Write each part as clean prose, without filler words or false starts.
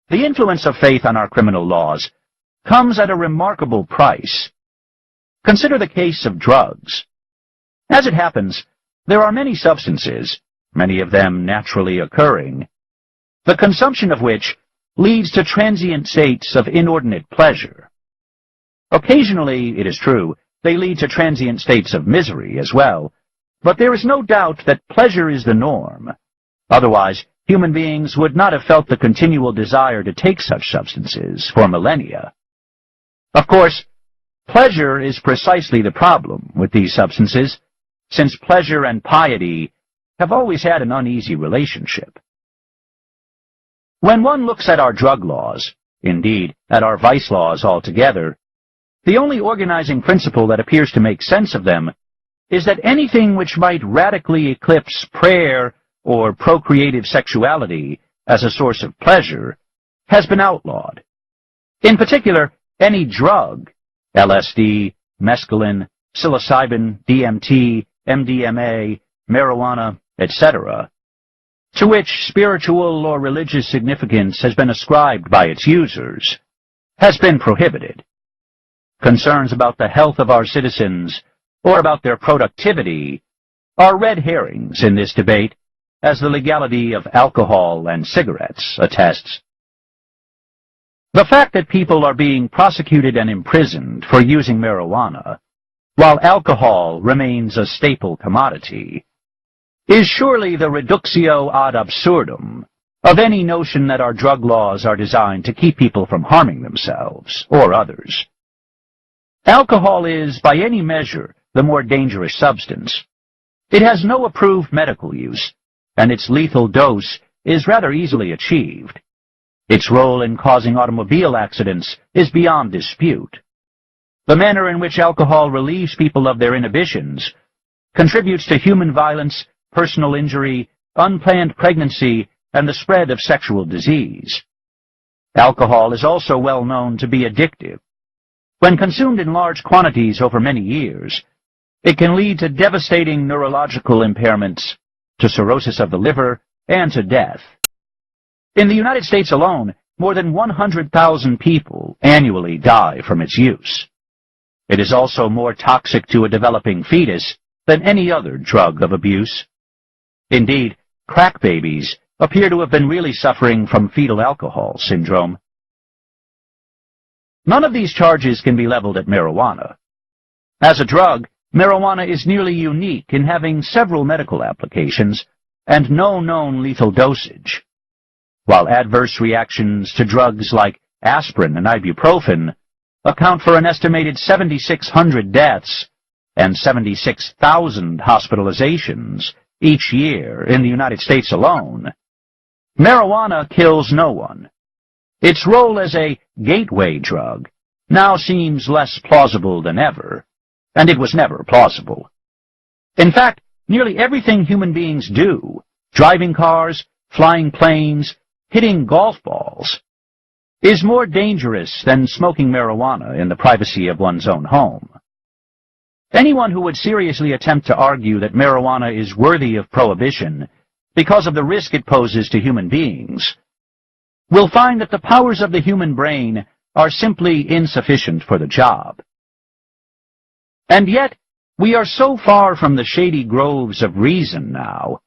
The influence of faith on our criminal laws comes at a remarkable price. Consider the case of drugs. As it happens, there are many substances, many of them naturally occurring, the consumption of which leads to transient states of inordinate pleasure. Occasionally, it is true, they lead to transient states of misery as well, but there is no doubt that pleasure is the norm. Otherwise, human beings would not have felt the continual desire to take such substances for millennia. Of course, pleasure is precisely the problem with these substances, since pleasure and piety have always had an uneasy relationship. When one looks at our drug laws, indeed, at our vice laws altogether, the only organizing principle that appears to make sense of them is that anything which might radically eclipse prayer or procreative sexuality as a source of pleasure has been outlawed. In particular, any drug, LSD, mescaline, psilocybin, DMT, MDMA, marijuana, etc., to which spiritual or religious significance has been ascribed by its users, has been prohibited. Concerns about the health of our citizens or about their productivity are red herrings in this debate, as the legality of alcohol and cigarettes attests. The fact that people are being prosecuted and imprisoned for using marijuana, while alcohol remains a staple commodity, is surely the reductio ad absurdum of any notion that our drug laws are designed to keep people from harming themselves or others. Alcohol is, by any measure, the more dangerous substance. It has no approved medical use, and its lethal dose is rather easily achieved. Its role in causing automobile accidents is beyond dispute. The manner in which alcohol relieves people of their inhibitions contributes to human violence, personal injury, unplanned pregnancy, and the spread of sexual disease. Alcohol is also well known to be addictive. When consumed in large quantities over many years, it can lead to devastating neurological impairments, to cirrhosis of the liver, and to death. In the United States alone, more than 100,000 people annually die from its use. It is also more toxic to a developing fetus than any other drug of abuse. Indeed, crack babies appear to have been really suffering from fetal alcohol syndrome. None of these charges can be leveled at marijuana. As a drug, marijuana is nearly unique in having several medical applications and no known lethal dosage. While adverse reactions to drugs like aspirin and ibuprofen account for an estimated 7,600 deaths and 76,000 hospitalizations each year in the United States alone, marijuana kills no one. Its role as a gateway drug now seems less plausible than ever, and it was never plausible. In fact, nearly everything human beings do, driving cars, flying planes, hitting golf balls, is more dangerous than smoking marijuana in the privacy of one's own home. Anyone who would seriously attempt to argue that marijuana is worthy of prohibition because of the risk it poses to human beings will find that the powers of the human brain are simply insufficient for the job. And yet, we are so far from the shady groves of reason now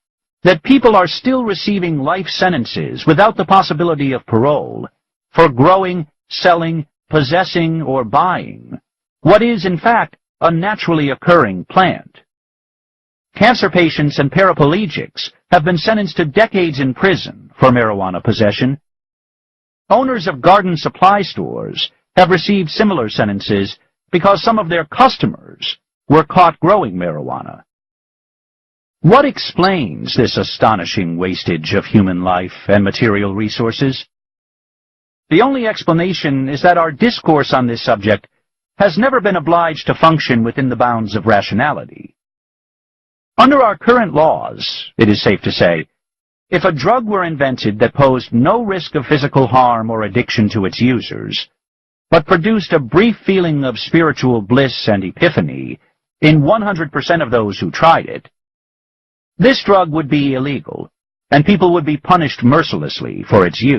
that people are still receiving life sentences without the possibility of parole for growing, selling, possessing, or buying what is, in fact, a naturally occurring plant. Cancer patients and paraplegics have been sentenced to decades in prison for marijuana possession. Owners of garden supply stores have received similar sentences because some of their customers were caught growing marijuana. What explains this astonishing wastage of human life and material resources? The only explanation is that our discourse on this subject has never been obliged to function within the bounds of rationality. Under our current laws, it is safe to say, if a drug were invented that posed no risk of physical harm or addiction to its users, but produced a brief feeling of spiritual bliss and epiphany in 100% of those who tried it, this drug would be illegal, and people would be punished mercilessly for its use.